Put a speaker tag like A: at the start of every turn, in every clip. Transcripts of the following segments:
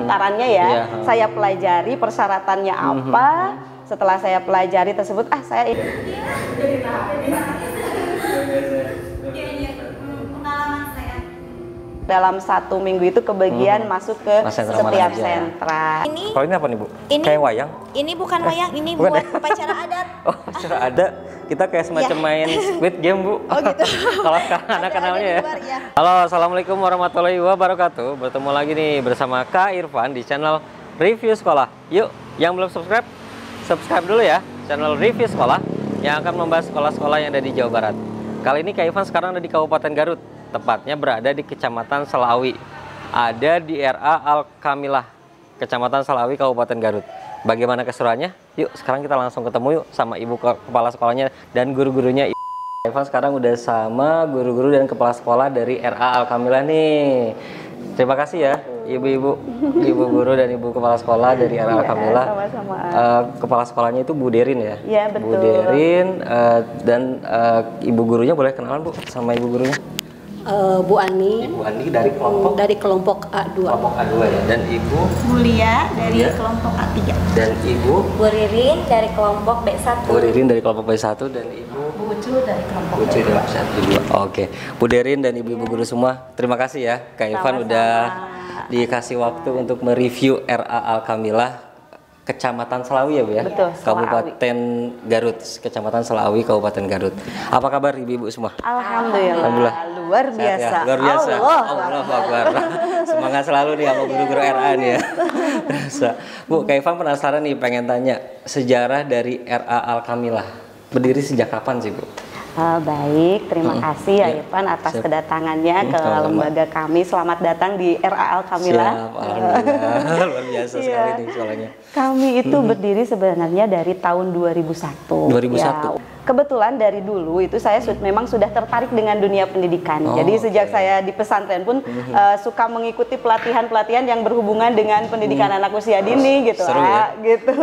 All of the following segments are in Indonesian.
A: pendaftarannya ya. Saya pelajari persyaratannya apa. Setelah saya pelajari tersebut, saya dalam 1 minggu itu kebagian masuk ke setiap sentra.
B: Kalau ini apa nih Bu? Kayak wayang?
C: Ini bukan wayang, ini buat upacara adat.
B: Oh, upacara adat. Kita kayak semacam main Squid Game Bu.
C: Oh gitu.
B: Kalau anak kenalnya ya. Halo, assalamualaikum warahmatullahi wabarakatuh. Bertemu lagi nih bersama Kak Irfan di channel Review Sekolah. Yuk, yang belum subscribe, subscribe dulu ya channel Review Sekolah yang akan membahas sekolah-sekolah yang ada di Jawa Barat. Kali ini Kak Irfan sekarang ada di Kabupaten Garut. Tepatnya berada di Kecamatan Selawi. Ada di RA Al-Kamilah, Kecamatan Selawi, Kabupaten Garut. Bagaimana keseruannya? Yuk, sekarang kita langsung ketemu yuk sama ibu kepala sekolahnya dan guru-gurunya. Evan sekarang udah sama guru-guru dan kepala sekolah dari RA Al-Kamilah nih. Terima kasih ya, ibu-ibu, ibu guru dan ibu kepala sekolah dari RA Al-Kamilah.
A: Sama-sama.
B: Kepala sekolahnya itu Bu Derin ya?
A: Iya, betul.
B: Bu Derin dan ibu gurunya boleh kenalan Bu sama ibu gurunya?
C: Bu Ani.
B: Ibu Ani dari kelompok?
C: Dari kelompok A2.
B: Kelompok A2 ya. Dan Ibu?
C: Mulia dari kelompok A3.
B: Dan Ibu?
C: Bu Ririn dari kelompok B1.
B: Bu Ririn dari kelompok B1 dan Ibu?
C: Bu Ucu dari kelompok
B: B2. Oke. Bu Derin dan ibu-ibu guru semua, terima kasih ya Kak Irfan udah dikasih waktu untuk mereview RA Al-Kamilah Kecamatan Selawi ya Bu ya?
A: Betul,
B: Kabupaten Garut, Kecamatan Selawi, Kabupaten Garut. Apa kabar ibu-ibu semua?
A: Alhamdulillah. Luar biasa.
B: Ya? Luar biasa. Allah Akbar. Semangat selalu nih sama guru-guru RA nih ya. Bu, Kak Irfan penasaran nih, pengen tanya sejarah dari RA Al-Kamilah. Berdiri sejak kapan sih Bu?
A: Baik, terima kasih ya Irfan atas kedatangannya ke lembaga kami. Selamat datang di RA Al-Kamilah.
B: Siap, alhamdulillah. Luar biasa sekali nih soalnya.
A: Kami itu berdiri sebenarnya dari tahun 2001.
B: 2001.
A: Ya, kebetulan dari dulu itu saya memang sudah tertarik dengan dunia pendidikan. Jadi sejak saya di pesantren pun suka mengikuti pelatihan-pelatihan yang berhubungan dengan pendidikan anak usia dini gitu.
B: Seru ya?
A: Gitu.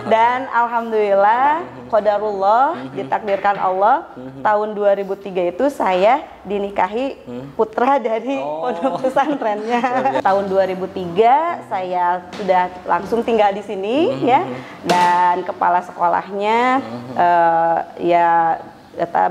A: Dan alhamdulillah, qadarullah, ditakdirkan Allah, tahun 2003 itu saya dinikahi putra dari pondok pesantrennya. Tahun 2003 saya sudah langsung tinggal di sini ya, dan kepala sekolahnya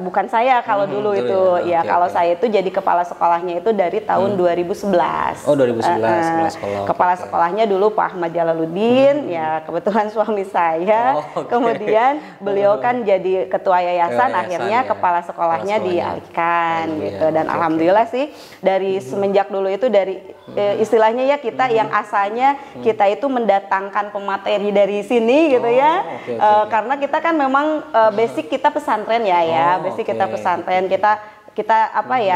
A: bukan saya kalau dulu itu ya, kalau saya itu jadi kepala sekolahnya itu dari tahun 2011.
B: Oh 2011
A: kepala sekolahnya dulu Pak Ahmad Jalaluddin, ya kebetulan suami saya. Kemudian beliau kan jadi ketua yayasan, akhirnya kepala sekolahnya dialihkan gitu. Dan alhamdulillah sih dari semenjak dulu itu dari istilahnya ya kita yang asalnya kita itu mendatangkan pemateri dari sini gitu ya. Karena kita kan memang basic kita pesantren ya. Basic kita pesantren, kita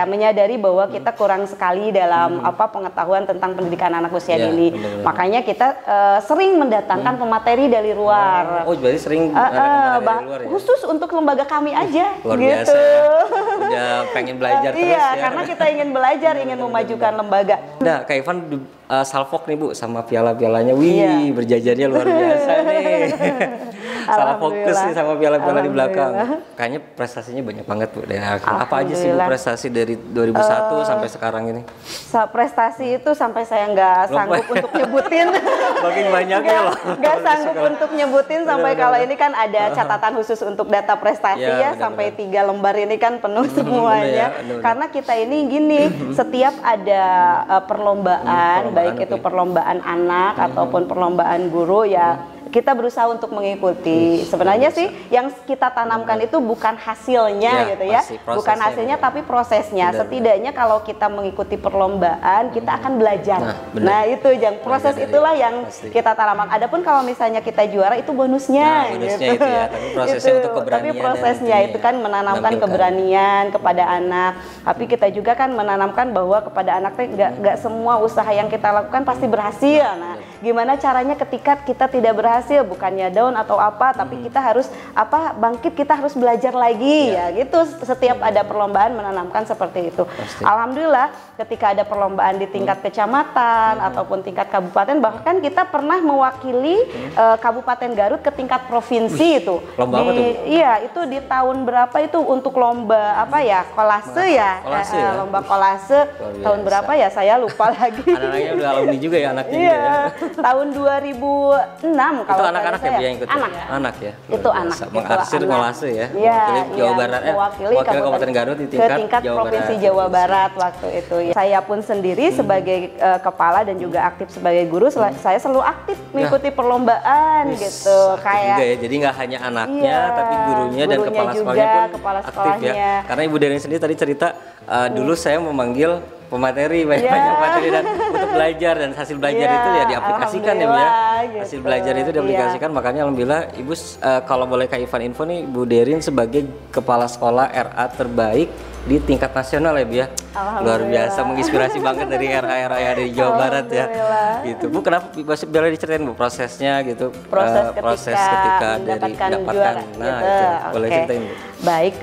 A: menyadari bahwa kita kurang sekali dalam pengetahuan tentang pendidikan anak usia dini. Makanya kita sering mendatangkan pemateri dari luar.
B: Oh, jadi sering dari luar ya?
A: Khusus untuk lembaga kami aja.
B: Luar
A: gitu.
B: Biasa ya. Udah pengen belajar terus ya.
A: Karena kita ingin belajar, ingin memajukan lembaga.
B: Nah, Kak Irfan salfok nih Bu sama piala-pialanya. Wih, berjajarnya luar biasa nih. Salah fokus nih sama piala-piala di belakang. Kayaknya prestasinya banyak banget Bu. Apa aja sih Bu prestasi dari 2001 sampai sekarang ini?
A: Prestasi itu sampai saya nggak sanggup untuk nyebutin.
B: Makin banyaknya loh.
A: Nggak sanggup untuk nyebutin sampai kalau ini kan ada catatan khusus untuk data prestasi ya, sampai 3 lembar ini kan penuh semuanya. Karena kita ini gini, setiap ada perlombaan, baik itu perlombaan anak ataupun perlombaan guru ya, kita berusaha untuk mengikuti. Sebenarnya sih yang kita tanamkan itu bukan hasilnya gitu ya, bukan hasilnya tapi prosesnya. Setidaknya kalau kita mengikuti perlombaan kita akan belajar. Nah itu yang proses itulah yang kita tanamkan. Adapun kalau misalnya kita juara itu bonusnya.
B: Bonusnya gitu. Itu ya, tapi prosesnya untuk keberanian.
A: Tapi prosesnya itu kan menanamkan keberanian kepada anak. Tapi kita juga kan menanamkan bahwa kepada anak nggak semua usaha yang kita lakukan pasti berhasil. Nah gimana caranya ketika kita tidak berhasil, bukannya down atau apa, tapi kita harus bangkit, kita harus belajar lagi ya gitu. Setiap ada perlombaan menanamkan seperti itu.
B: Pasti.
A: Alhamdulillah ketika ada perlombaan di tingkat kecamatan ataupun tingkat kabupaten, bahkan kita pernah mewakili Kabupaten Garut ke tingkat provinsi itu.
B: Lomba apa tuh, Bu?
A: Iya, itu di tahun berapa itu untuk lomba apa ya? Kolase ya.
B: Kolase ya?
A: Lomba kolase tahun berapa ya? Saya lupa lagi.
B: Anak-anaknya udah alumni juga ya, anaknya
A: Iya,
B: juga ya.
A: tahun 2006 kalau
B: itu anak-anak ya yang ikut?
A: Anak.
B: Anak ya?
A: Itu anak.
B: Mengarsir kolase ya?
A: Iya,
B: Mewakili Jawa Barat,
A: mewakili
B: Kabupaten Garut di
A: ke tingkat
B: Jawa
A: Provinsi
B: Barat.
A: Jawa Barat waktu itu. Saya pun sendiri sebagai kepala dan juga aktif sebagai guru, saya selalu aktif mengikuti perlombaan gitu.
B: Kayak juga ya, jadi nggak hanya anaknya, tapi gurunya dan kepala
A: juga,
B: sekolahnya pun
A: kepala
B: aktif
A: sekolahnya.
B: ya. Karena Ibu Derin sendiri tadi cerita, dulu saya memanggil pemateri, banyak materi dan untuk belajar, dan hasil belajar itu ya diaplikasikan ya Bu ya.
A: Gitu.
B: Hasil belajar itu diaplikasikan, makanya alhamdulillah Ibu kalau boleh Kak Irfan info nih, Bu Derin sebagai kepala sekolah RA terbaik di tingkat nasional ya Bu ya. Luar biasa, menginspirasi banget dari RA yang ada di Jawa Barat ya. Gitu Bu, kenapa boleh diceritain Bu prosesnya gitu? Proses ketika dari mendapatkan
A: juara,
B: nah
A: gitu.
B: itu boleh ceritain Bu.
A: Baik,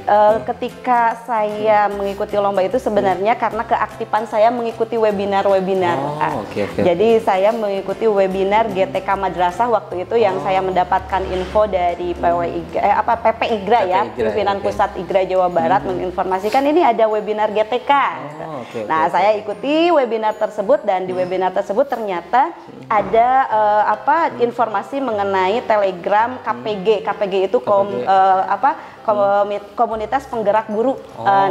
A: ketika saya mengikuti lomba itu sebenarnya karena keaktifan saya mengikuti webinar-webinar. Jadi saya mengikuti webinar GTK Madrasah waktu itu yang saya mendapatkan info dari PP IGRA ya, Pimpinan Pusat IGRA Jawa Barat menginformasikan ini ada webinar GTK. Nah, saya ikuti webinar tersebut, dan di webinar tersebut ternyata ada informasi mengenai Telegram KPG. KPG itu komunitas penggerak buruh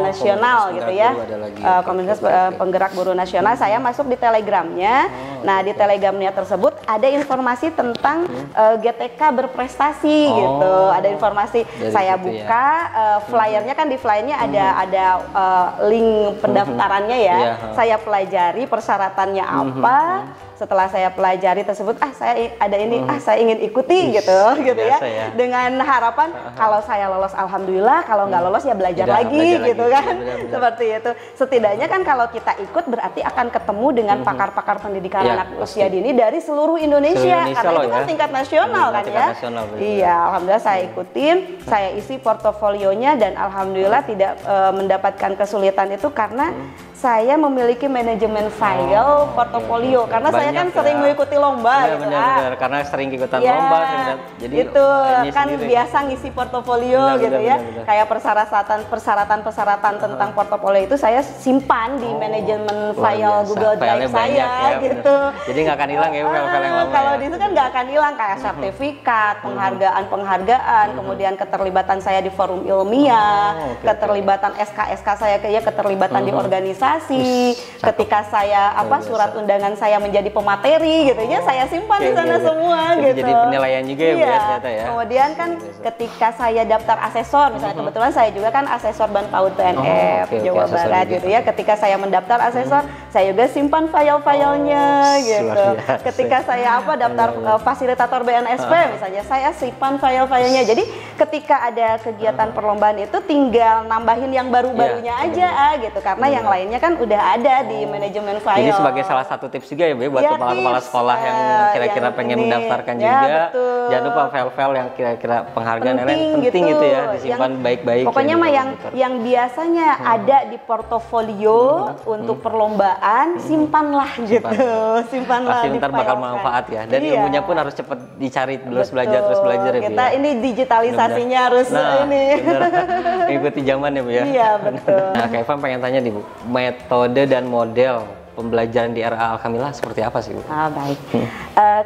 A: nasional gitu ya. Komunitas penggerak buruh nasional. Saya masuk di Telegramnya. Nah, di Telegramnya tersebut ada informasi tentang GTK berprestasi gitu. Ada informasi. Saya buka flyernya, kan di flyernya ada link pendaftarannya ya. Saya pelajari persyaratannya apa. Setelah saya pelajari tersebut, saya ada ini, saya ingin ikuti gitu ya. Dengan harapan kalau saya lolos alhamdulillah, kalau nggak lolos ya belajar lagi gitu kan. Seperti itu. Setidaknya kan kalau kita ikut berarti akan ketemu dengan pakar-pakar pendidikan anak usia dini dari seluruh Indonesia, karena itu kan tingkat nasional kan ya. Iya, alhamdulillah saya ikutin, saya isi portofolionya, dan alhamdulillah tidak mendapatkan kesulitan itu karena saya memiliki manajemen file portofolio, karena saya kan sering mengikuti lomba gitu.
B: Benar, karena sering ikutan lomba, jadi
A: itu kan biasa ngisi portofolio gitu ya. Kayak persyaratan tentang portofolio itu saya simpan di manajemen file Google Drive saya gitu.
B: Jadi nggak akan hilang ya file-file yang lama.
A: Kalau di itu kan nggak akan hilang, kayak sertifikat, penghargaan, kemudian keterlibatan saya di forum ilmiah, keterlibatan SK saya keterlibatan di organisasi. Ketika saya surat undangan saya menjadi pemateri gitu ya, saya simpan di sana semua gitu.
B: Jadi penilaian juga ya Bu ya ternyata ya.
A: Kemudian kan ketika saya daftar asesor, misalnya kebetulan saya juga kan asesor Ban PAUD PNF Jawa Barat gitu ya. Ketika saya mendaftar asesor, saya juga simpan file-filenya gitu. Ketika saya daftar fasilitator BNSP misalnya, saya simpan file-filenya. Jadi ketika ada kegiatan perlombaan itu tinggal nambahin yang baru-barunya aja gitu, karena yang lainnya kan udah ada di manajemen file.
B: Jadi sebagai salah satu tips juga ya Bu buat kepala-kepala sekolah yang kira-kira pengen mendaftarkan juga, jangan lupa file-file yang kira-kira penghargaan penting gitu ya, disimpan baik-baik.
A: Pokoknya mah yang biasanya ada di portofolio untuk perlombaan, simpanlah gitu. Simpanlah.
B: Pasti ntar bakal manfaat ya, dan ilmunya pun harus cepat dicari, terus belajar ya Bu.
A: Kita ini digitalisasinya harus
B: mengikuti zaman ya Bu ya.
A: Iya, betul.
B: Nah, Kak Irfan pengen tanya nih Bu, metode dan model pembelajaran di RA Al-Kamilah seperti apa sih Bu?
A: Baik.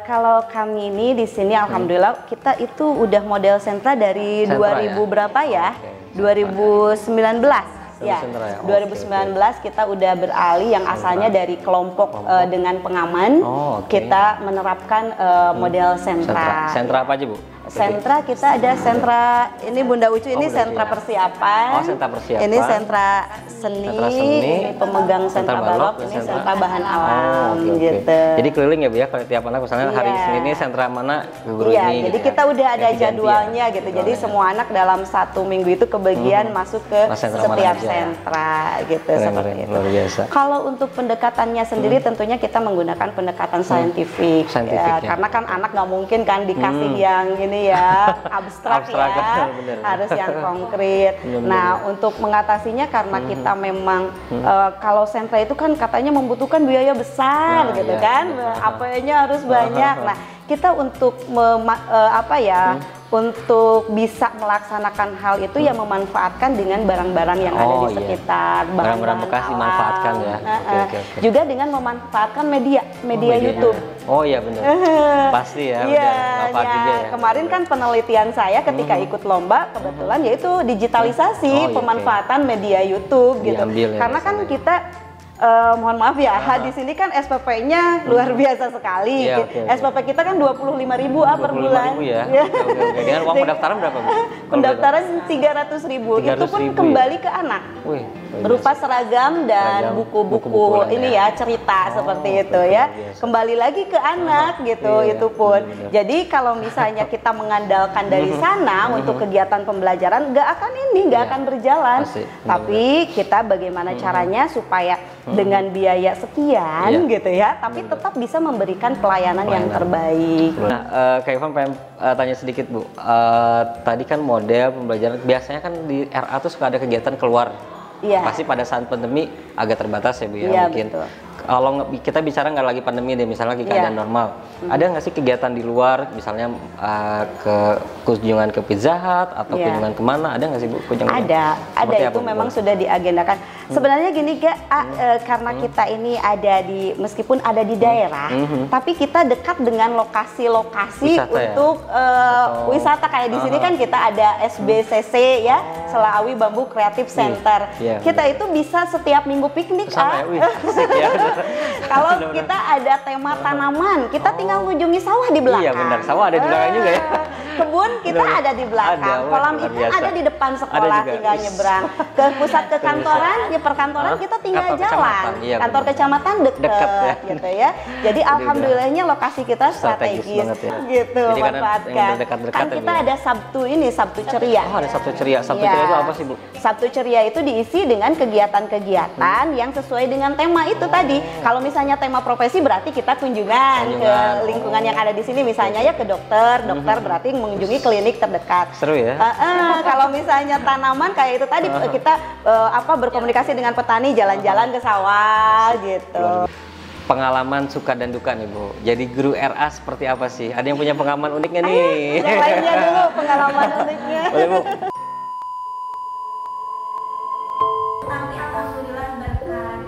A: Kalau kami ini di sini alhamdulillah kita itu udah model sentra dari 2000 berapa ya? 2019. Ya, 2019 kita udah beralih yang asalnya dari kelompok dengan pengaman, kita menerapkan model sentra.
B: Sentra apa aja Bu?
A: Sentra kita ada sentra ini Bunda Ucu ini sentra persiapan.
B: Oh, sentra persiapan.
A: Ini sentra seni, ini pemegang sentra balok, ini sentra bahan alam gitu.
B: Jadi keliling ya Bu ya, kalau tiap anak misalnya hari Senin ini sentra mana guru ini.
A: Jadi
B: gitu
A: kita udah ada jadwalnya gitu. Jadi
B: Jadwalnya.
A: semua anak dalam 1 minggu itu kebagian masuk ke
B: sentra mana
A: setiap
B: aja.
A: sentra gitu
B: Keren,
A: seperti
B: keren,
A: itu.
B: luar biasa.
A: Kalau untuk pendekatannya sendiri tentunya kita menggunakan pendekatan saintifik. Ya, karena kan anak nggak mungkin kan dikasih yang ini ya abstrak ya,
B: bener.
A: harus yang konkret. Nah, untuk mengatasinya karena kita memang kalau sentra itu kan katanya membutuhkan biaya besar gitu kan, apanya harus banyak. Nah, kita untuk untuk bisa melaksanakan hal itu ya memanfaatkan dengan barang-barang yang ada di sekitar,
B: barang-barang bekas dimanfaatkan ya. Okay.
A: Juga dengan memanfaatkan media YouTube.
B: Oh iya benar. Pasti ya, manfaat juga ya.
A: Kemarin kan penelitian saya ketika ikut lomba kebetulan yaitu digitalisasi pemanfaatan media YouTube gitu. Karena kan kita mohon maaf ya, di sini kan SPP-nya luar biasa sekali. SPP kita kan 25.000 per bulan.
B: 25.000 ya. Oke. Dengan uang pendaftaran berapa Bu?
A: Pendaftaran 300.000. Itu pun kembali ke anak. Berupa seragam dan buku-buku ini ya, cerita seperti itu ya. Kembali lagi ke anak gitu, itu pun. Jadi kalau misalnya kita mengandalkan dari sana untuk kegiatan pembelajaran, nggak akan berjalan. Tapi kita bagaimana caranya supaya dengan biaya sekian gitu ya, tapi tetap bisa memberikan pelayanan yang terbaik.
B: Nah, Kak Irfan pengen tanya sedikit Bu. Tadi kan model pembelajaran biasanya kan di RA tuh suka ada kegiatan keluar. Pasti pada saat pandemi agak terbatas ya Bu ya mungkin. Betul. Kalau kita bicara nggak lagi pandemi deh, misalnya lagi keadaan normal, ada nggak sih kegiatan di luar, misalnya ke kunjungan ke Pizza Hut atau kunjungan kemana, ada nggak sih Bu?
A: Ada itu memang sudah diagendakan. Sebenarnya gini karena kita ini ada di, meskipun ada di daerah, tapi kita dekat dengan lokasi-lokasi untuk wisata kayak di sini kan kita ada SBCC ya, Selawi Bambu Creative Center. Kita itu bisa setiap minggu piknik. Kalau kita ada tema tanaman, kita tinggal mengunjungi sawah di belakang.
B: Iya benar, sawah ada di belakang juga ya.
A: Kebun kita ada di belakang, kolam ikan ada di depan sekolah, tinggal nyebrang. Ke pusat kekantoran, ya perkantoran kita tinggal jalan. Kantor kecamatan dekat gitu ya. Jadi alhamdulillahnya lokasi kita strategis gitu, manfaatkan. Kan kita ada Sabtu ceria.
B: Oh, ada Sabtu ceria. Sabtu ceria itu apa sih Bu?
A: Sabtu ceria itu diisi dengan kegiatan-kegiatan yang sesuai dengan tema itu tadi. Kalau misalnya tema profesi berarti kita kunjungan ke lingkungan yang ada di sini, misalnya ya ke dokter berarti mengunjungi klinik terdekat.
B: Seru ya.
A: Kalau misalnya tanaman kayak itu tadi kita berkomunikasi dengan petani, jalan-jalan ke sawah gitu.
B: Pengalaman suka dan duka nih Bu. Jadi guru RA seperti apa sih? Ada yang punya pengalaman unik nggak nih?
A: Yang lainnya dulu pengalaman uniknya.
B: Boleh Bu.
C: Tapi alhamdulillah berkat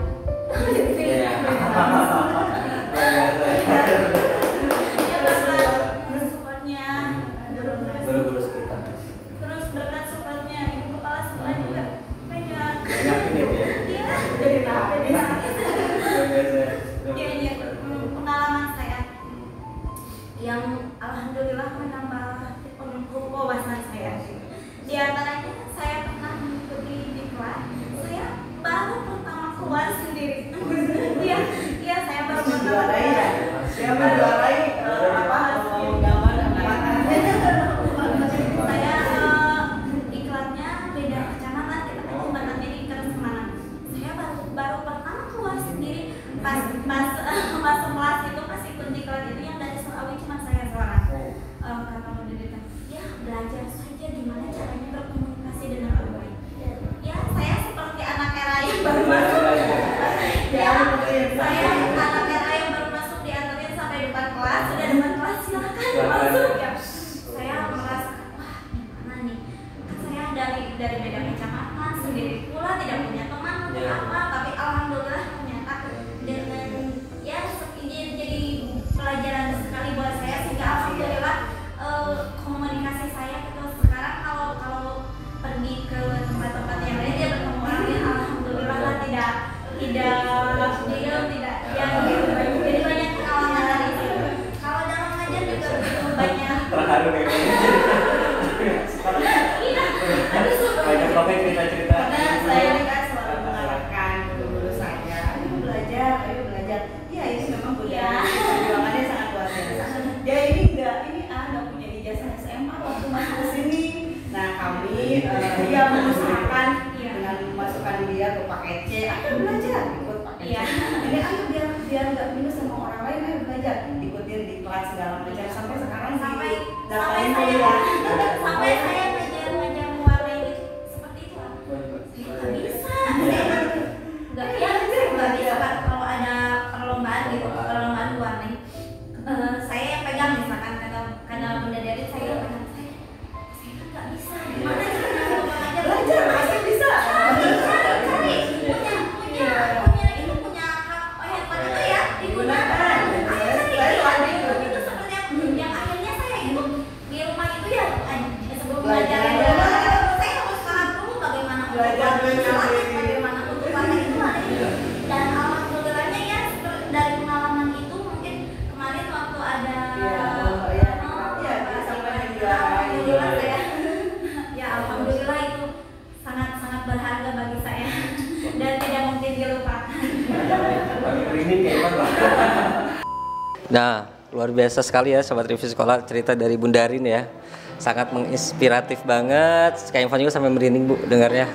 D: guru-guru sekitar.
C: terus berkat supportnya ibu kepala sekolah juga banyak. Iya, pengalaman saya yang alhamdulillah menambah wawasan saya. Di antaranya saya pernah mengikuti di kelas, saya baru pertama keluar sendiri. Iya, saya baru pertama keluar.
D: Siapa juarai
C: Saya iklannya beda kecamatan, kita kecamatannya di Keresemanan. Saya baru pertama keluar sendiri pas kelas itu, pas ikut iklan itu yang dari Selawi cuma saya seorang. Kata moderator, ya belajar saja gimana caranya berkomunikasi dengan orang lain. Ya saya seperti anak era yang baru masuk. Ya saya anak era yang baru masuk diantarin sampai depan kelas, sudah depan kelas silakan masuk ya. Saya merasa wah gimana nih, kan saya dari beda kecamatan sendiri pula, tidak punya teman untuk apa, tapi alhamdulillah ternyata dengan ya ini jadi pelajaran sekali buat saya, sehingga alhamdulillah komunikasi saya gitu sekarang kalau pergi ke tempat-tempat yang lain dia bertemu orang yang alhamdulillah lah tidak diam, tidak yang gitu. Jadi banyak pengalaman dari situ. Kalau dalam ngajar juga begitu banyak.
D: terharu nih.
C: alhamdulillah saya ya alhamdulillah itu sangat berharga bagi saya dan tidak mungkin dilupakan.
B: Nah, luar biasa sekali ya Sobat Review Sekolah, cerita dari Bunda Rin ya. Sangat menginspiratif banget. Kak Irfan juga sampai merinding Bu dengarnya.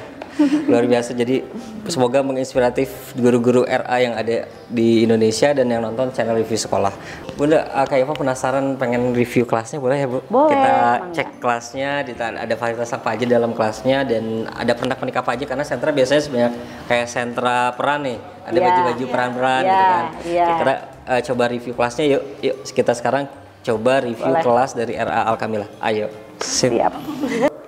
B: Luar biasa, jadi semoga menginspiratif guru-guru RA yang ada di Indonesia dan yang nonton channel Review Sekolah. Bunda, Kak Eva penasaran pengen review kelasnya, boleh ya Bu?
A: Boleh.
B: Kita cek kelasnya, ada fasilitas apa aja dalam kelasnya dan ada pernak-pernik apa aja, karena sentra biasanya sebanyak kayak sentra peran nih, ada baju-baju peran-peran gitu kan. Kita coba review kelasnya, yuk kita sekarang coba review kelas dari RA Alkamilah. Ayo.
A: Siap.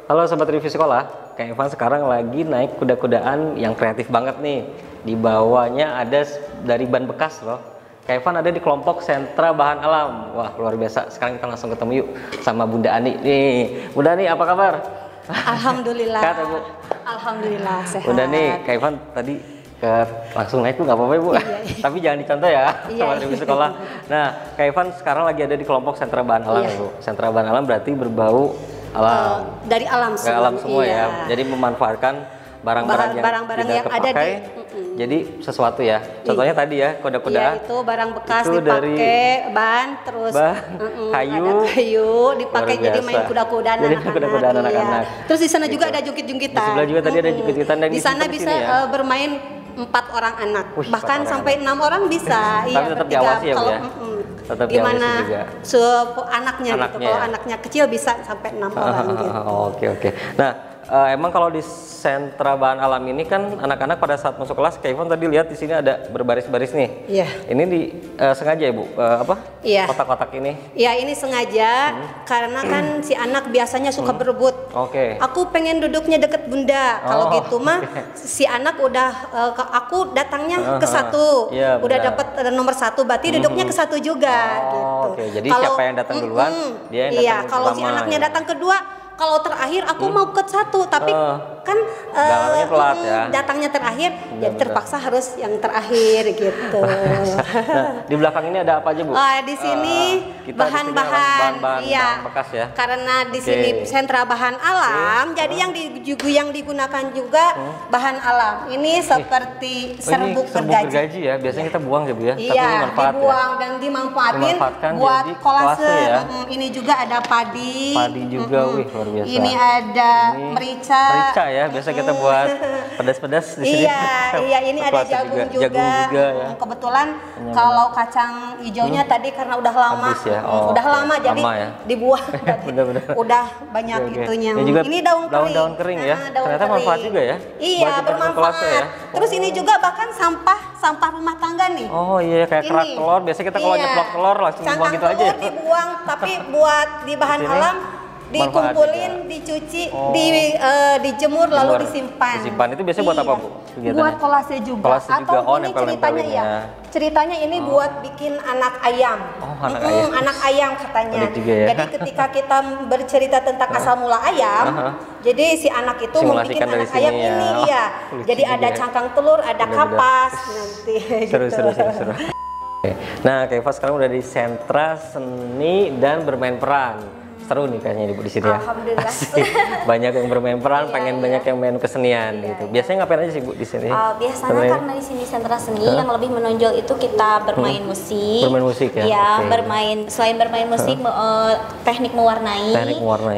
B: Halo Sobat Review Sekolah, Kak Irfan sekarang lagi naik kuda-kudaan yang kreatif banget nih. Di bawahnya ada dari ban bekas loh. Kak Irfan ada di kelompok sentra bahan alam. Wah luar biasa, sekarang kita langsung ketemu yuk sama Bunda Ani. Nih, Bunda Ani apa kabar?
E: Alhamdulillah.
B: Sehat ya Bu?
E: Alhamdulillah sehat.
B: Bunda Ani, Kak Irfan tadi langsung naik Bu, nggak apa-apa Bu. Tapi jangan dicontoh ya Sobat Review Sekolah. Nah, Kak Irfan sekarang lagi ada di kelompok sentra bahan alam ya Bu. Sentra bahan alam berarti berbau alam,
E: dari alam semua,
B: alam semua ya. Jadi memanfaatkan barang-barang yang tidak terpakai jadi sesuatu ya. Contohnya tadi ya kuda-kudaan.
E: Itu barang bekas
B: itu
E: dipakai ban terus kayu dipakai jadi main kuda-kudaan anak-anak. Terus di sana juga ada jungkit-jungkitan.
B: Di sebelah juga tadi ada jungkit-jungkitan dan
E: di sana bisa bermain 4 orang anak. Bahkan sampai 6 orang bisa.
B: Tapi tetap diawasi ya Bu ya. Tetap
E: gimana
B: juga.
E: Anaknya gitu. Kalau anaknya kecil bisa sampai 6 orang gitu.
B: Oke. Nah, emang kalau di sentra bahan alam ini kan anak-anak pada saat masuk kelas, Kak Irfan tadi lihat di sini ada berbaris-baris nih. Iya. Ini sengaja ya Bu,
E: Iya.
B: kotak-kotak ini?
E: Iya, ini sengaja karena kan si anak biasanya suka berebut.
B: Oke.
E: Aku pengen duduknya deket Bunda. Kalau gitu mah si anak udah aku datangnya ke 1.
B: Iya,
E: udah dapat nomor 1, berarti duduknya ke 1 juga gitu.
B: Oke, jadi siapa yang datang duluan, dia yang datang
E: kalau si anaknya datang kedua, kalau terakhir aku mau ke 1, tapi kan datangnya terakhir, jadi terpaksa harus yang terakhir gitu.
B: Nah, di belakang ini ada apa aja Bu?
E: Di sini bahan-bahan, iya,
B: bekas ya.
E: Karena di sini sentra bahan alam, jadi yang digunakan juga bahan alam. Ini seperti serbuk gergaji
B: ya. Biasanya kita buang ya Bu ya.
E: Iya, dibuang dan dimanfaatin buat kolase.
B: Ya.
E: Ini juga ada padi.
B: Padi juga, wih luar biasa.
E: Ini ada merica.
B: Merica ya, biasa kita buat pedas-pedas di sini.
E: Iya, ini ada jagung juga. Ya. Kebetulan kalau kacang hijaunya tadi karena udah lama, udah lama jadi dibuang.
B: Bener-bener.
E: Udah banyak itunya.
B: Ini daun kering ya. Ternyata manfaat juga ya.
E: Iya, bermanfaat. Ya. Terus ini juga bahkan sampah rumah tangga nih.
B: Oh iya, kayak kerak telur. Biasanya kita kalau nyeplok telur langsung buang gitu aja.
E: Telur dibuang, tapi buat di bahan alam dikumpulin, dicuci, dijemur lalu disimpan.
B: Disimpan itu biasanya buat apa Bu?
E: Buat kolase juga.
B: Kolase juga.
E: Atau ini ceritanya ya. Ceritanya ini buat bikin anak ayam. Anak ayam katanya.
B: Ya.
E: Jadi ketika kita bercerita tentang asal mula ayam, jadi si anak itu mau bikin anak ayam ini ya. Jadi ada cangkang telur, ada kapas nanti.
B: Seru. Nah, Kak Eva sekarang udah di sentra seni dan bermain peran. Seru nih kayaknya Ibu di sini ya.
E: Alhamdulillah.
B: Banyak yang bermain peran, pengen banyak yang main kesenian gitu. Biasanya ngapain aja sih Bu di sini?
C: Biasanya karena di sini sentra seni yang lebih menonjol itu kita bermain musik.
B: Bermain musik ya.
C: Iya, selain bermain musik teknik mewarnai.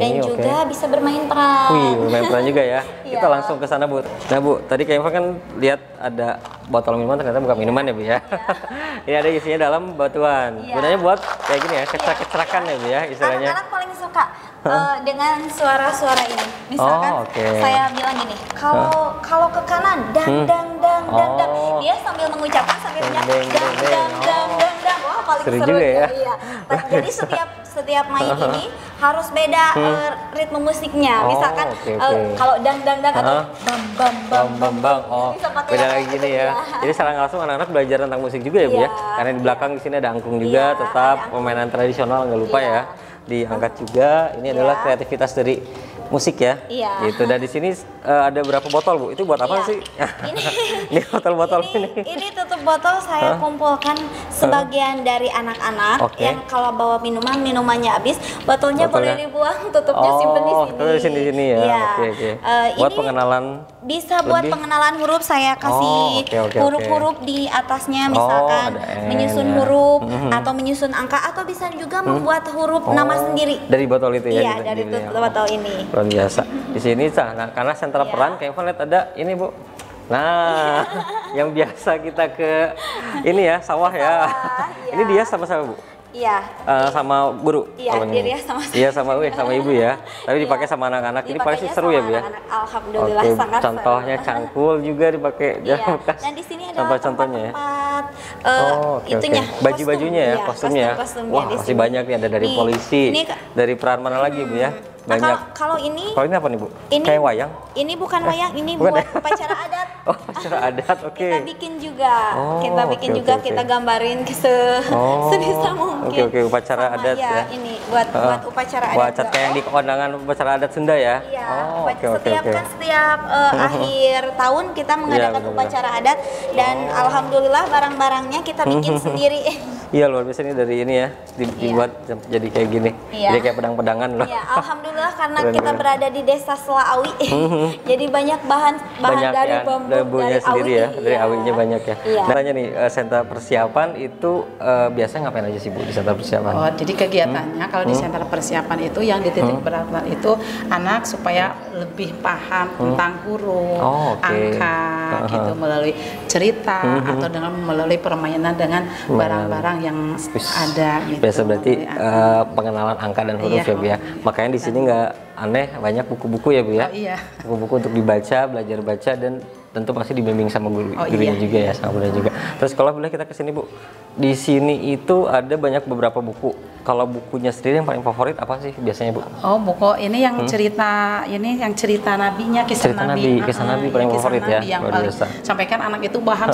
C: Dan juga bisa bermain peran.
B: Wih, bermain peran juga ya. Kita langsung ke sana Bu. Nah Bu, tadi Kak Eva kan lihat ada botol minuman, ternyata bukan minuman ya Bu ya. Ini ada isinya dalam batuan. Gunanya buat kayak gini ya, kecerakan ya Bu ya istilahnya.
C: Anak-anak paling suka dengan suara-suara ini. Misalkan saya bilang gini, kalau ke kanan dang. Dia sambil mengucapkan sambil nyanyi dang. Wah, paling seru
B: juga ya.
C: Iya. Jadi setiap main ini harus beda ritme musiknya. Misalkan kalau dang atau bam.
B: Oh, beda lagi gini ya. Jadi secara langsung anak-anak belajar tentang musik juga ya Bu ya. Karena di belakang di sini ada angklung juga, tetap permainan tradisional nggak lupa ya. Diangkat juga. Ini adalah kreativitas dari musik ya?
C: Iya.
B: Itu. Dan di sini ada berapa botol Bu? Itu buat apa
C: Iya.
B: sih?
C: Ini
B: Ini botol-botol ini.
C: ini tutup botol saya kumpulkan sebagian dari anak-anak
B: Oke.
C: yang kalau bawa minumannya habis, botolnya boleh
B: Botolnya.
C: dibuang, tutupnya simpen di sini.
B: Oh, di sini ya.
C: Iya.
B: Oke. Buat
C: Ini
B: pengenalan
C: bisa buat
B: lebih?
C: pengenalan huruf, saya kasih
B: oke.
C: huruf-huruf di atasnya, misalkan
B: ada N
C: menyusun
B: ya.
C: huruf atau menyusun angka, atau bisa juga membuat huruf nama sendiri.
B: Dari botol itu ya?
C: Iya,
B: gitu
C: dari
B: sendiri ya.
C: botol ini.
B: Luar biasa. Di sini nah, karena sentra
C: Iya.
B: peran kayak lihat ada ini Bu. Nah, yang biasa kita ke ini ya sawah ya.
C: iya.
B: Ini dia sama-sama Bu.
C: Iya.
B: Sama guru.
C: Iya,
B: kalau ini.
C: dia sama saya.
B: Iya sama ibu ya. Tapi dipakai sama anak-anak. Ini pasti
C: Dipakainya
B: seru ya
C: sama
B: Bu ya.
C: anak-anak. Alhamdulillah
B: Oke,
C: sangat
B: contohnya
C: seru.
B: cangkul juga dipakai.
C: Iya.
B: Jangan bekas.
C: Dan di sini ada
B: contoh-contohnya ya.
C: tempat
B: Oke.
C: itunya,
B: Baju-bajunya ya,
C: kostum.
B: kostumnya.
C: Iya, kostum-kostumnya
B: Wah,
C: di
B: masih
C: sini.
B: banyak nih, ada dari
C: Nih,
B: polisi,
C: ini
B: dari peran mana lagi Bu ya?
C: Nah,
B: Banyak.
C: kalau ini
B: Kalau ini apa nih Bu?
C: ini
B: Kayak wayang?
C: Ini bukan wayang, ini
B: Bukan
C: buat
B: ya?
C: upacara adat.
B: Oh, acara adat, oke.
C: Kita bikin juga.
B: Oh,
C: Kita bikin
B: oke,
C: juga,
B: oke.
C: kita gambarin
B: Oh,
C: sebisa mungkin.
B: Oke, upacara
C: Sama,
B: adat ya.
C: Ini buat upacara adat.
B: Buat kayak yang di kondangan upacara adat Sunda ya?
C: Iya,
B: Oh, oke.
C: kan setiap akhir tahun kita mengadakan
B: benar-benar.
C: upacara adat, dan alhamdulillah barang-barangnya kita bikin sendiri.
B: Iya, luar biasa ini dari ini ya, dibuat jadi kayak gini.
C: Iya.
B: Jadi kayak pedang-pedangan loh.
C: Iya, alhamdulillah karena
B: Keren,
C: kita
B: keren.
C: berada di desa Selaawi, jadi banyak bahan
B: Banyak
C: dari
B: ya,
C: bambu,
B: bambunya
C: dari
B: sendiri
C: awi.
B: ya, dari
C: Iya.
B: awinya banyak ya.
C: Iya.
B: Nah, tanya nih, sentra persiapan itu biasanya ngapain aja sih Bu di sentra persiapan?
F: Oh, jadi kegiatannya kalau di sentra persiapan itu yang dititik beratkan itu anak supaya lebih paham tentang huruf,
B: Oh, oke.
F: angka, gitu melalui cerita atau dengan melalui permainan dengan barang-barang yang ada. Gitu,
B: Biasa berarti
F: melalui
B: pengenalan angka dan huruf
F: Iya.
B: ya Bu ya. Makanya di sini nggak aneh, banyak buku-buku ya Bu ya.
F: Oh, iya.
B: Buku-buku untuk dibaca, belajar baca, dan tentu pasti dibimbing sama gurunya
F: iya.
B: juga ya, sama gurunya juga. Terus kalau boleh kita ke sini Bu. Di sini itu ada banyak beberapa buku. Kalau bukunya sendiri yang paling favorit apa sih biasanya Bu?
F: Oh, buku ini yang cerita nabinya, kisah
B: Cerita
F: nabi.
B: Nabi, kisah Nabi paling
F: kisah
B: favorit ya,
F: nabi yang
B: luar
F: paling
B: biasa.
F: sampaikan anak itu paham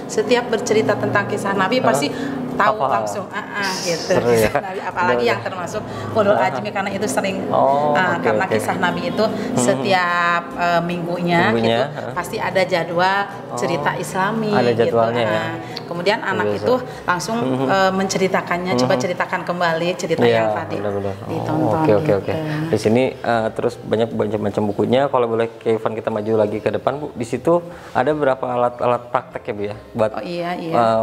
F: setiap bercerita tentang kisah nabi pasti tahu
B: Hafal.
F: langsung gitu.
B: Seru ya.
F: Kisah nabi, apalagi yang termasuk Ulul Ajmi karena itu sering
B: Oke,
F: karena
B: oke.
F: kisah nabi itu setiap minggunya gitu pasti ada jadwal cerita Islami
B: Ada
F: gitu.
B: jadwalnya ya.
F: Kemudian anak
B: Biasa.
F: itu langsung menceritakannya, coba ceritakan kembali cerita yang tadi
B: benar-benar.
F: ditonton.
B: Oke.
F: gitu.
B: Di sini terus banyak macam bukunya. Kalau boleh Kevin kita maju lagi ke depan Bu. Di situ ada berapa alat-alat praktek ya Bu ya? Buat
F: Oh, iya.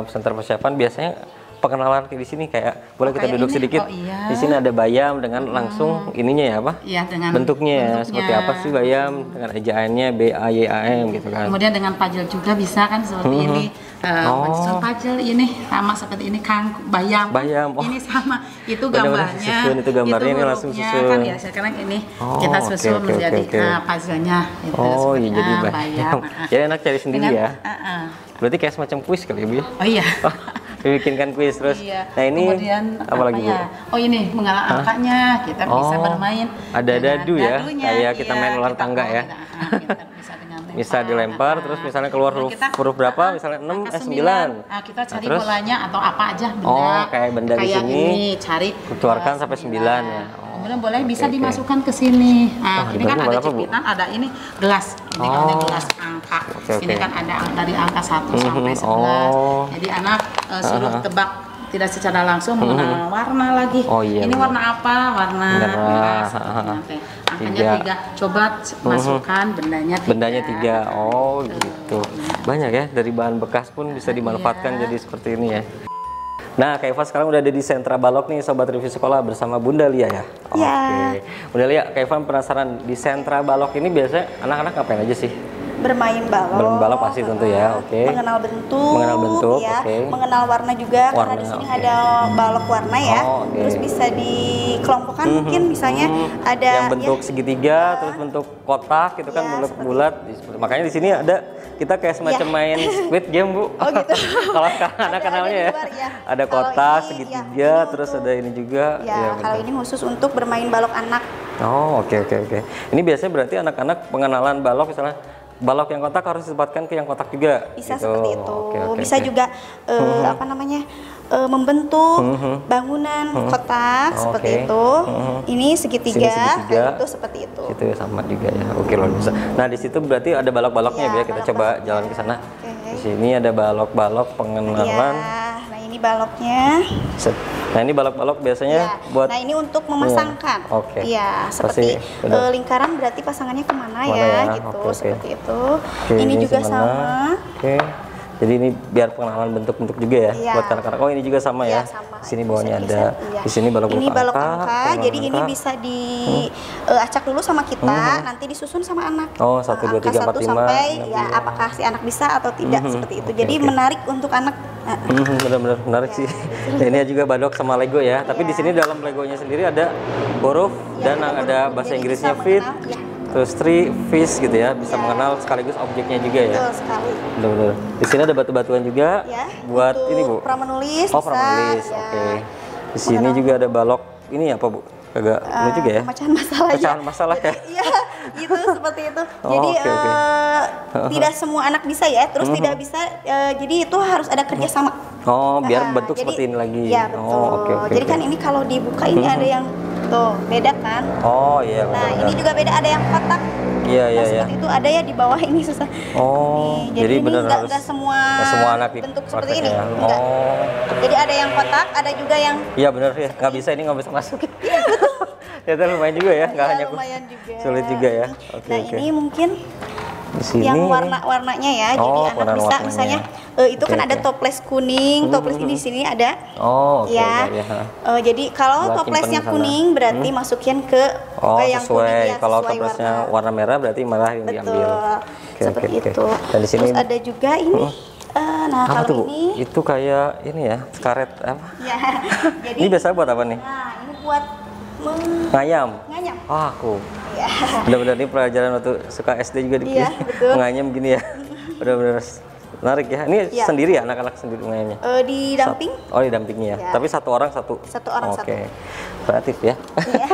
B: sentra persiapan biasanya pengenalan di sini kayak boleh kita
F: kayak
B: duduk
F: ini.
B: sedikit.
F: Oh, iya.
B: Di sini ada bayam dengan langsung ininya ya apa?
F: Iya, dengan
B: bentuknya ya.
F: bentuknya.
B: Seperti apa sih bayam dengan ejaannya B A Y A M gitu kan.
F: Kemudian dengan pajel juga bisa kan seperti ini. Menyusun pajel ini sama seperti ini kan bayam.
B: Bayam, oh.
F: Ini sama itu
B: Benar-benar
F: gambarnya.
B: disusun, itu gambarnya ini langsung
F: hurufnya
B: susun.
F: Kan ya sekarang ini
B: Oh,
F: kita
B: oke,
F: susun
B: oke,
F: menjadi
B: oke.
F: puzzle-nya gitu.
B: Oh iya
F: seperti,
B: jadi
F: bayam.
B: bayam. Jadi enak cari sendiri
F: Dengan-
B: ya. Berarti kayak semacam kuis kali ya Bu ya?
F: Oh iya.
B: Dibikinkan kuis terus.
F: Iya.
B: Nah ini
F: Kemudian
B: apa lagi Bu?
F: ya? Oh ini mengalah angkanya kita bisa
B: Oh,
F: bermain.
B: ada
F: dengan
B: dadu ya?
F: dadunya,
B: Kayak kita
F: iya,
B: main ular
F: kita
B: tangga
F: mau
B: ya?
F: kita bisa dengan
B: Bisa dilempar terus misalnya keluar
F: Kalau
B: huruf berapa? Misalnya 6
F: angka
B: 9.
F: Kita cari
B: terus?
F: bolanya atau apa aja benda.
B: Oh, kayak benda di sini,
F: ini cari
B: keluarkan sampai 9 ya.
F: Kemudian boleh bisa
B: oke.
F: dimasukkan ke sini. Nah,
B: Oh,
F: ini kan
B: dibantu
F: ada
B: berapa, Bu?
F: jepitan, ada ini gelas. Ini kan ada
B: Oh.
F: gelas angka.
B: Oke,
F: Ini
B: oke.
F: kan ada dari angka 1 sampai 11.
B: Oh.
F: Jadi anak suruh tebak tidak secara langsung mengenal warna lagi.
B: Oh, iya,
F: Ini
B: benar.
F: warna apa? Warna
B: Merah.
F: seperti nanti. Angkanya
B: Tiga.
F: 3. Coba masukkan bendanya 3.
B: Bendanya 3. Oh, gitu. Banyak ya, dari bahan bekas pun bisa dimanfaatkan jadi seperti ini ya. Nah, Kak Eva sekarang udah ada di Sentra Balok nih, Sobat Review Sekolah bersama Bunda Lia ya?
A: Iya.
B: Oke. Bunda Lia, Kak Eva penasaran, di Sentra Balok ini biasanya anak-anak ngapain aja sih?
A: Bermain balok.
B: Bermain balok pasti tentu ya, oke.
A: Mengenal bentuk.
B: Mengenal bentuk,
A: ya.
B: oke.
A: Mengenal warna juga, karena
B: Warna,
A: di sini
B: oke.
A: ada balok warna ya.
B: Oh, oke.
A: Terus bisa dikelompokkan mungkin misalnya ada
B: yang bentuk
A: ya,
B: segitiga, terus bentuk kotak gitu kan,
A: Ya,
B: bulat-bulat. Makanya di sini ada kita kayak semacam main Squid Game Bu.
A: Oh, gitu.
B: Kalau anak kenalnya
A: di
B: ya.
A: luar, ya.
B: Ada
A: Kalau
B: kotak
A: ini,
B: segitiga,
A: ya, ini
B: terus
A: untuk-
B: ada ini juga.
A: Ya,
B: Iya,
A: kalau
B: benar.
A: ini khusus untuk bermain balok anak.
B: Oh, oke. Ini biasanya berarti anak-anak pengenalan balok misalnya balok yang kotak harus ditempatkan ke yang kotak juga.
A: Bisa
B: gitu.
A: seperti itu.
B: Oke,
A: Bisa
B: oke.
A: juga apa namanya?
E: membentuk bangunan kotak seperti itu. Ini segitiga, itu seperti itu.
B: Itu sama juga ya. Oke, luar biasa. Nah, di situ berarti ada balok-baloknya ya. Kita coba jalan ke sana. Di sini ada balok-balok pengenalan.
E: Nah, ini baloknya.
B: Nah, ini balok-balok biasanya buat.
E: Nah, ini untuk memasangkan.
B: Oke.
E: Iya, seperti lingkaran berarti pasangannya kemana ya, gitu. Seperti itu. Ini juga sama.
B: Oke. Jadi ini biar pengenalan bentuk-bentuk juga ya buat anak-anak. Oh, ini juga sama ya. Di sini bawahnya ada. Di sini balok angka.
E: Jadi ini bisa diacak dulu sama kita, nanti disusun sama anak.
B: Oh, 1 2 3 4 5
E: sampai ya apakah si anak bisa atau tidak seperti itu. Jadi menarik untuk anak.
B: Benar-benar menarik sih. Ini juga balok sama Lego ya. Tapi di sini dalam Legonya sendiri ada huruf dan ada bahasa Inggrisnya fit. Terus tree, fish gitu ya, bisa mengenal sekaligus objeknya juga ya.
E: Betul sekali.
B: Benar-benar. Di sini ada batu-batuan juga buat ini Bu.
E: Pramenulis.
B: Oh, pramenulis. Oke. Di sini juga ada balok ini apa Bu? Agak ini juga ya.
E: Pecahan masalah.
B: Pecahan masalah ya.
E: Iya, gitu seperti itu. Jadi tidak semua anak bisa ya. Terus tidak bisa. Jadi itu harus ada kerjasama.
B: Oh, biar bentuk seperti ini lagi.
E: Iya, betul.
B: Oh, oke.
E: Jadi kan ini kalau dibuka ini ada yang tuh beda kan?
B: Oh iya.
E: Nah ini juga beda, ada yang kotak.
B: Iya iya.
E: Seperti itu ada ya di bawah ini susah.
B: Oh.
E: Jadi ini
B: benar harus.
E: Nggak semua
B: anak
E: bentuk seperti ini.
B: Enggak. Oh.
E: Jadi ada yang kotak, ada juga yang.
B: Iya benar ya. Nggak bisa ini nggak bisa masuk. Iya betul. Ternyata lumayan juga ya. Nggak hanya
E: lumayan juga.
B: Sulit juga ya. Oke.
E: Nah ini mungkin
B: di sini
E: yang warna-warnanya ya. Jadi anak bisa misalnya itu kan ada toples kuning, toples ini di sini ada.
B: Oh, oke.
E: Ya. Jadi kalau toplesnya kuning berarti masukin ke yang
B: sesuai.
E: kuning ya,
B: kalau toplesnya warna merah berarti merah yang diambil.
E: Seperti itu.
B: Dan di sini
E: terus ada juga ini. Nah,
B: apa
E: kalau
B: tuh?
E: ini
B: Itu kayak ini ya, karet apa?
E: Ya. Jadi
B: ini biasa buat apa nih?
E: Nah, ini buat
B: ngayam.
E: Nganyam.
B: Oh, aku.
E: Ya.
B: Benar-benar ini pelajaran waktu suka SD juga
E: Iya, betul.
B: nganyam gini ya. Benar-benar menarik ya. Ini sendiri ya, anak-anak sendiri ngayamnya?
E: Didamping.
B: Oh, didampingi ya. Tapi satu orang satu.
E: Satu orang satu.
B: Oke. Kreatif ya.
E: Iya.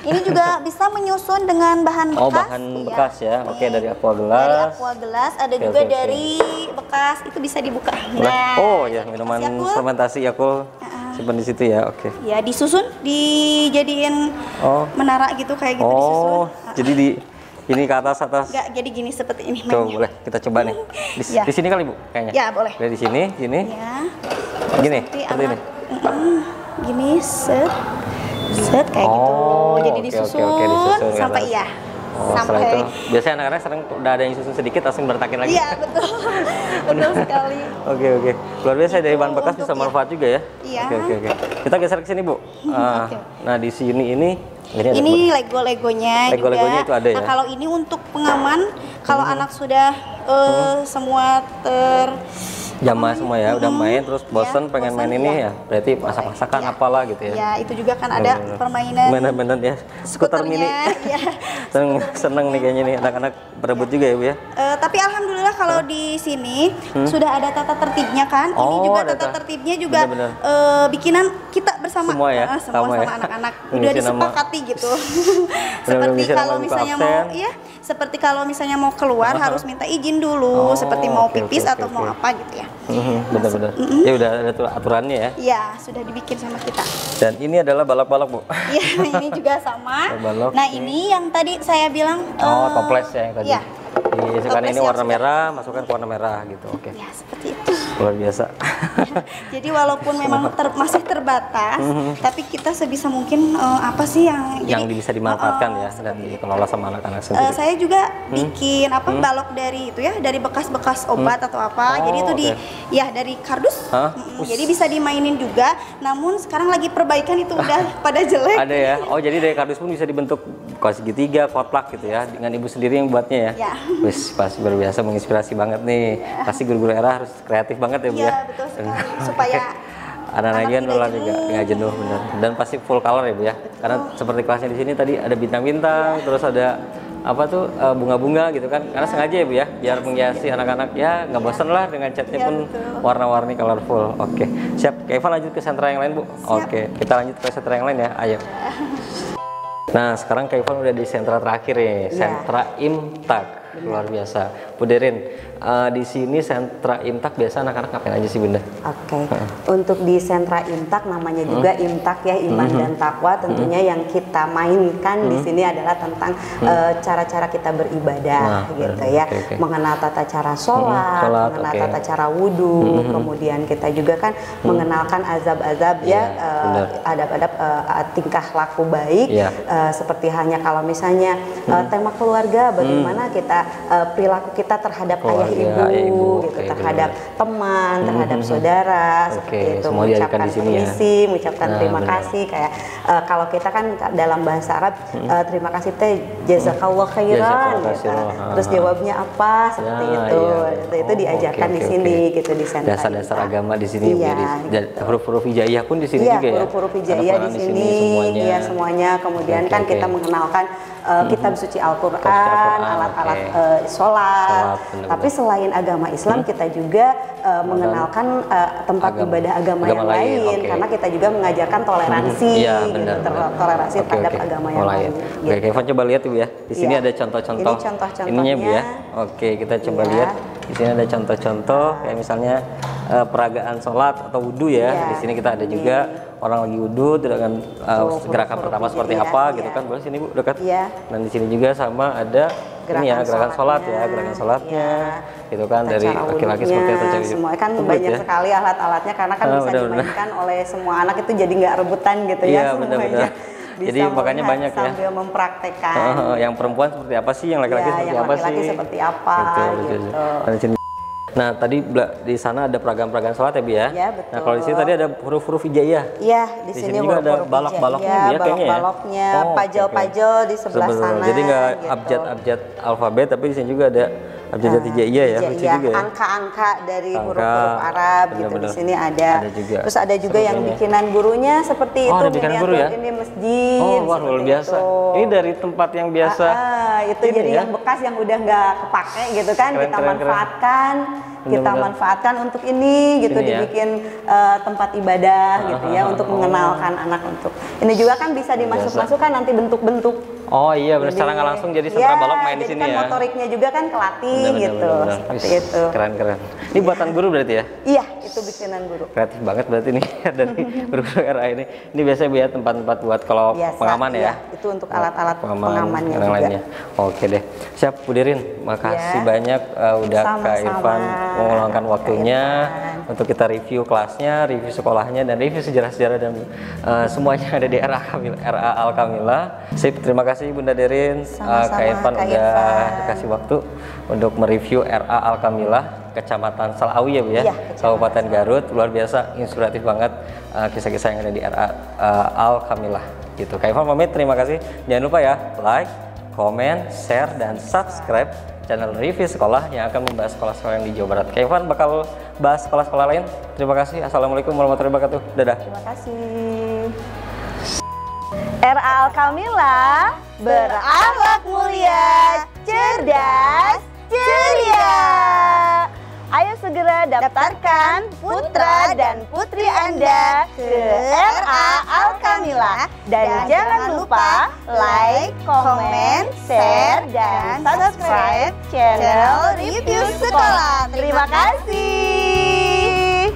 E: Ini juga bisa menyusun dengan bahan bekas.
B: Oh, bahan bekas ya. Oke, dari aqua gelas.
E: Dari aqua gelas, ada juga dari bekas itu bisa dibuka. Nah,
B: oh ya, minuman fermentasi Yakult. Simpan di situ ya, oke.
E: Ya, disusun, dijadiin menara gitu kayak gitu disusun.
B: Jadi ini ke atas.
E: Enggak, jadi gini seperti ini
B: mainnya. Tuh, boleh kita coba nih. Di sini kali Bu, kayaknya.
E: Ya, boleh.
B: Dari sini.
E: Ya.
B: Gini, seperti ini.
E: Gini, set kayak gitu. Jadi disusun sampai ya.
B: Setelah itu biasanya anak-anak sering udah ada yang susun sedikit langsung bertakin lagi.
E: Iya, betul. Betul sekali.
B: Oke. Luar biasa dari bahan bekas bisa manfaat juga ya.
E: Iya.
B: Oke. Kita geser ke sini, Bu. Nah, di sini ini
E: Lego-legonya
B: itu ada ya.
E: Nah, kalau ini untuk pengaman, kalau anak sudah semua
B: jamaah semua ya, udah main terus bosen pengen main ini ya, berarti masak-masakan apalah gitu ya.
E: Ya, itu juga kan ada permainan.
B: Mainan ya, skuter mini.
E: Ya.
B: Seneng nih kayaknya nih anak-anak berebut juga ya Bu ya.
E: Tapi alhamdulillah kalau di sini sudah ada tata tertibnya kan. Ini juga tata tertibnya juga bikinan kita bersama.
B: Semua ya,
E: sama anak-anak. Udah disepakati gitu. Seperti kalau misalnya mau seperti kalau misalnya mau keluar harus minta izin dulu, seperti mau pipis atau mau apa gitu ya.
B: Benar-benar. Ya udah ada aturannya ya.
E: Iya, sudah dibikin sama kita.
B: Dan ini adalah balok-balok Bu.
E: Iya, ini juga sama. Nah, ini yang tadi saya bilang
B: toples ya yang tadi.
E: Iya.
B: Kan ini warna merah, masukkan ke warna merah gitu. Oke.
E: Ya, seperti itu.
B: Luar biasa.
E: Jadi walaupun memang masih terbatas, tapi kita sebisa mungkin apa sih yang
B: bisa dimanfaatkan ya dan dikelola sama anak-anak sendiri.
E: Saya juga bikin balok dari itu ya, dari bekas-bekas obat atau apa. Jadi itu dari kardus. Jadi bisa dimainin juga. Namun sekarang lagi perbaikan itu udah pada jelek.
B: Ada ya. Oh, jadi dari kardus pun bisa dibentuk segitiga, kotak gitu ya, dengan ibu sendiri yang buatnya ya. Wis, pas luar biasa, menginspirasi banget nih. Pasti guru-guru era harus kreatif banget ya Bu ya.
E: Iya, betul sekali. Supaya
B: anak-anak juga nggak jenuh bener. Dan pasti full color ya Bu ya. Karena seperti kelasnya di sini tadi ada bintang-bintang, terus ada bunga-bunga gitu kan. Karena sengaja ya Bu ya, biar menghiasi anak-anak ya nggak bosan lah dengan catnya pun warna-warni colorful. Oke, siap. Kak Ivan lanjut ke sentra yang lain Bu. Oke, kita lanjut ke sentra yang lain ya. Ayo. Nah, sekarang Kak Ivan udah di sentra terakhir nih, sentra Imtak. Luar biasa. Bu Derin, di sini sentra Imtak biasa anak-anak ngapain aja sih Bunda?
A: Oke, untuk di sentra Imtak namanya juga Imtak ya, iman dan takwa. Tentunya yang kita mainkan di sini adalah tentang cara-cara kita beribadah gitu ya, mengenal tata cara sholat, mengenal tata cara wudhu, kemudian kita juga kan mengenalkan azab-azab ya, adab-adab tingkah laku baik, seperti hanya kalau misalnya tema keluarga, bagaimana kita perilaku kita terhadap ayah ibu gitu, terhadap teman, terhadap saudara, seperti itu, mengucapkan permisi, mengucapkan terima kasih. Kayak kalau kita kan dalam bahasa Arab terima kasih teh jazakallah khairan gitu. Terus jawabnya apa, seperti itu diajarkan di sini gitu, di sentra.
B: Dasar-dasar agama di sini huruf-huruf hijaiyah pun di sini juga ya.
A: Huruf-huruf hijaiyah di sini ya semuanya. Kemudian kan kita mengenalkan kitab suci Al-Quran, alat-alat sholat. Tapi selain agama Islam, kita juga mengenalkan tempat ibadah agama yang lain, karena kita juga mengajarkan toleransi, gitu, toleransi terhadap agama yang lain.
B: Oke, Kevin coba lihat Ibu ya. Di sini ada contoh-contoh.
A: Ini contoh-contohnya
B: ininya Bu ya. Oke, kita coba lihat. Di sini ada contoh-contoh kayak misalnya peragaan sholat atau wudhu ya. Di sini kita ada juga orang lagi wudhu dengan gerakan pertama seperti apa gitu kan. Boleh sini Bu dekat. Dan di sini juga sama ada ini ya gerakan sholat ya, gerakan sholatnya gitu kan, dari laki-laki seperti itu.
A: Semua kan banyak sekali alat-alatnya, karena kan bisa dimainkan oleh semua anak, itu jadi nggak rebutan gitu ya semuanya.
B: Jadi makanya banyak ya
A: sambil mempraktekkan.
B: Yang perempuan seperti apa sih, yang laki-laki seperti apa sih?
A: Seperti apa gitu.
B: Nah tadi di sana ada peragaan-peragaan sholat ya Bu ya?
A: Iya betul.
B: Nah kalau di sini tadi ada huruf-huruf hijaiyah.
A: Iya, di sini
B: juga ada balok-baloknya ya, kayaknya ya.
A: Balok-baloknya, pajal-pajal di sebelah sana.
B: Jadi nggak abjad-abjad alfabet, tapi di sini juga ada abjad hijaiyah ya.
A: Angka-angka dari huruf-huruf Arab gitu di sini ada. Terus ada juga yang bikinan gurunya seperti itu.
B: Ada bikinan guru ya?
A: Ini masjid.
B: Wah luar biasa. Ini dari tempat yang biasa.
A: Itu jadi yang bekas yang udah nggak kepake gitu kan, kita manfaatkan. Kita manfaatkan untuk ini gitu, dibikin tempat ibadah gitu ya, untuk mengenalkan anak. Untuk ini juga kan bisa dimasuk-masukkan nanti bentuk-bentuk.
B: Oh iya, benar, secara nggak langsung jadi sentra balok main di sini
A: kan
B: ya.
A: Motoriknya juga kan kelatih gitu, seperti itu.
B: Keren-keren. Ini buatan guru berarti ya?
A: Iya, itu bikinan guru.
B: Kreatif banget berarti nih dari guru-guru RA ini. Ini biasanya biar tempat-tempat buat kalau pengaman ya?
A: Itu untuk alat-alat pengamannya juga.
B: Lainnya. Oke deh, siap Bu Derin. Makasih banyak udah Kak Irfan meluangkan waktunya untuk kita review kelasnya, review sekolahnya, dan review sejarah-sejarah dan semuanya ada di RA Al-Kamilah. Sip, terima kasih Bunda Derin. Kak Irfan udah dikasih waktu untuk mereview RA Al-Kamilah, Kecamatan Salawi ya Bu ya, Kabupaten Garut. Luar biasa, inspiratif banget kisah-kisah yang ada di RA Al-Kamilah gitu. Kak Irfan pamit, terima kasih. Jangan lupa ya, like, komen, share, dan subscribe channel Review Sekolah yang akan membahas sekolah-sekolah yang di Jawa Barat. Kak Irfan bakal bahas sekolah-sekolah lain. Terima kasih. Assalamualaikum warahmatullahi wabarakatuh. Dadah.
A: Terima kasih. RA Al-Kamilah, berakhlak mulia, cerdas, ceria. Ayo segera daftarkan putra dan putri Anda ke RA Al-Kamilah. Dan jangan lupa like, komen, share, dan subscribe channel Review Sekolah. Terima kasih.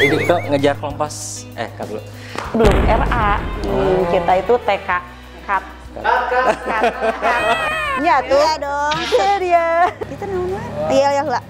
B: Ini kita ngejar kelompok. Kat dulu.
A: Belum RA. Kita itu TK. Kat. Kat. Nyatu. Iya dong. Ceria. Itu namanya. Iya lah.